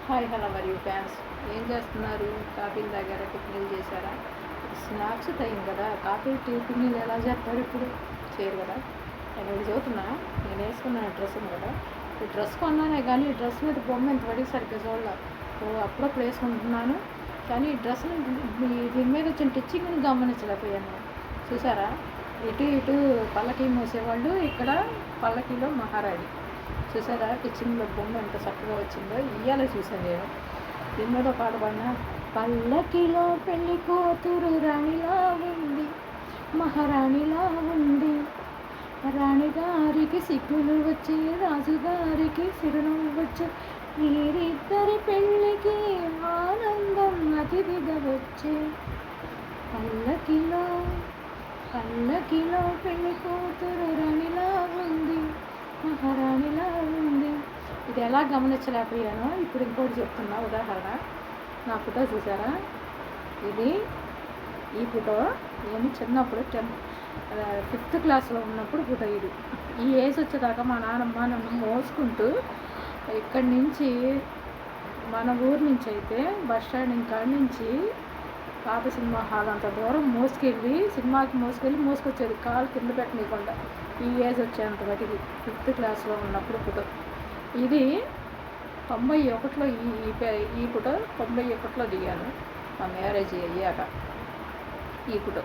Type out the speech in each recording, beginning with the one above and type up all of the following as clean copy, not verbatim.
Hi hello మరియు fans ఏం చేస్తున్నారు? కాఫీలు తాగారా? టిఫిన్లు చేశారా? స్నాక్స్ టైం కదా, కాఫీ టిఫిన్లు ఎలా చేస్తారు? ఇప్పుడు చేయరు కదా. నేను ఒకటి చదువుతున్నా. నేను వేసుకున్న డ్రెస్ ఉంది కదా, ఈ డ్రెస్ కొన్నానే కానీ ఈ డ్రెస్ మీద బొమ్మ ఎంత పడి సరిగ్గా చూడాల. అప్పుడప్పుడు వేసుకుంటున్నాను కానీ ఈ డ్రెస్ని దీని మీద వచ్చిన టిచ్చింగ్ని గమనించలేకపోయాను. చూసారా? ఇటు ఇటు పల్లకి మోసేవాళ్ళు, ఇక్కడ పల్లకిలో మహారాణి. చూసారా కిచెన్లో బొమ్మ ఎంత చక్కగా వచ్చిందో? ఇయ్యాలే చూసాను నేను. దీని మీద పాట పాడిన, పల్లకిలో పెళ్లి కూతురు రాణిలా ఉంది, మహారాణిలా ఉంది, రాణిగారికి సిగ్గులు వచ్చి రాజుగారికి చిరునవ్వు వచ్చి, వీరిద్దరి పెళ్ళికి ఆనందం అతిథిగా వచ్చే, పల్లకిలో పల్లకిలో పెళ్లి కూతురు రాణిలా ఉంది, మహారాణిలా ఉంది. ఇది ఎలా గమనించలేకపోయానో ఇప్పుడు ఇంకోటి చెప్తున్నా ఉదాహరణ. నా ఫోటో చూసారా? ఇది ఈ ఫోటో నేను చిన్నప్పుడు 5th క్లాస్లో ఉన్నప్పుడు ఫోటో. ఇది ఈ ఏజ్ వచ్చేదాకా మా నాన్నమ్మ నన్ను మోసుకుంటూ ఇక్కడి నుంచి, మన ఊరు నుంచి అయితే బస్ స్టాండ్ కాడి నుంచి పాత సినిమా హాల్ అంత దూరం సినిమాకి మోసుకొచ్చేది, కాలు కింద పెట్టనీయకుండా. ఈ ఏజ్ వచ్చేంత బట్టికి 5th క్లాస్లో ఉన్నప్పుడు ఫోటో. ఇది 91లో ఈ ఫోటో 91లో దిగాను మా మ్యారేజ్ అయ్యాక. ఈ ఫోటో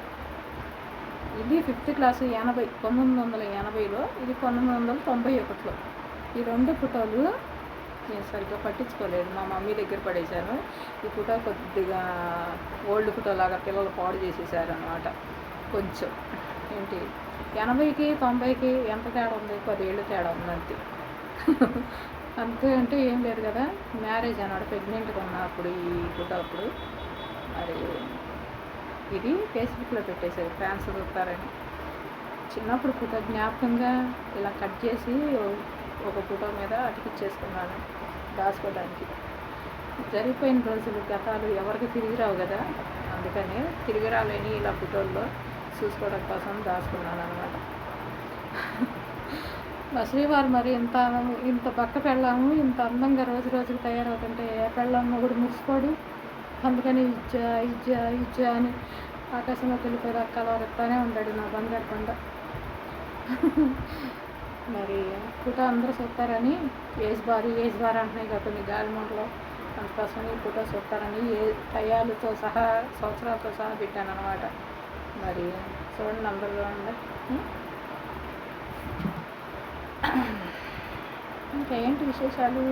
ఇది 5th క్లాసు 1980లో, ఇది 1991లో. ఈ 2 ఫోటోలు నేను సరిగ్గా పట్టించుకోలేదు, మా మమ్మీ దగ్గర పడేశాను. ఈ ఫోటో కొద్దిగా ఓల్డ్ ఫోటో లాగా పిల్లలు పాడు చేసేసారు అన్నమాట. కొంచెం ఏంటి 80కి 90కి ఎంత తేడా ఉంది? 10 ఏళ్ళు తేడా ఉంది అంతే. అంతే అంటే ఏం లేదు కదా. మ్యారేజ్ అన్నాడు, ప్రెగ్నెంట్గా ఉన్నప్పుడు ఈ ఫోటో. అప్పుడు మరి ఇది ఫేస్బుక్లో పెట్టేశారు ఫ్యాన్స్ చూస్తారని. చిన్నప్పుడు ఫోటో జ్ఞాపకంగా ఇలా కట్ చేసి ఒక ఫోటో మీద అతికిచ్చేసుకున్నాను దాచుకోవడానికి. జరిగిపోయిన రోజులు, గతాలు ఎవరికి తిరిగి రావు కదా, అందుకని తిరిగి రాలేని ఇలా ఫోటోల్లో చూసుకోవడం కోసం దాచుకున్నాను అనమాట. మా శ్రీవారు మరి ఇంత పక్క పెళ్ళాము, ఇంత అందంగా రోజు రోజుకి తయారవుతుంటే ఏ పెళ్ళాం మొగుడు మురిసిపోడు. అందుకని ఇజ్జా అని ఆకాశంలోకి వెళ్ళిపోయి కలవరెత్తానే ఉంటాడు నా బంగారు కొండ. మరి ఫోటో అందరూ చూస్తారని ఏజ్ బార్ అంటున్నాయి కదా కొన్ని గాలి మూటలో, అందుకోసమని ఫోటో చూస్తారని టయాలతో సహా సంవత్సరాలతో సహా పెట్టాను అనమాట. మరి చూడండి, అందరూ చూడండి. ఇంకా ఏంటి విశేషాలు?